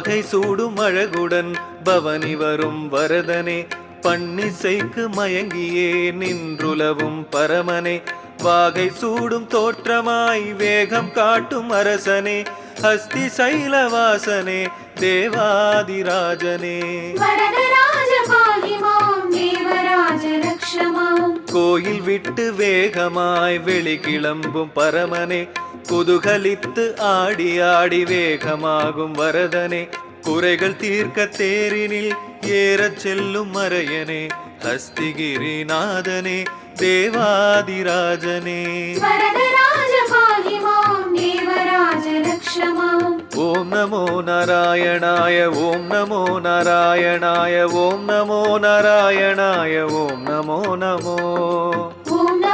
வாகை சூடும் அழகுடன் பவனி வரும் வரதனே, பன்னிசைக்கு மயங்கியே நின்றுலவும் பரமனே, வாகை சூடும் தோற்றமாய் வேகம் காட்டும் அரசனே, ஹஸ்தி சைலவாசனே தேவாதிராஜனே, கோயில் விட்டு வேகமாய் வெளி கிளம்பும் பரமனே, குதுகலித்து ஆடி ஆடி வேகமாகும் வரதனே, குறைகள் தீர்க்க தேரினில் ஏறச் செல்லும் மறையனே, ஹஸ்திகிரிநாதனே தேவாதிராஜனே, ஓம் நமோ நாராயணாய, ஓம் நமோ நாராயணாய, ஓம் நமோ நாராயணாய, ஓம் நமோ நமோ.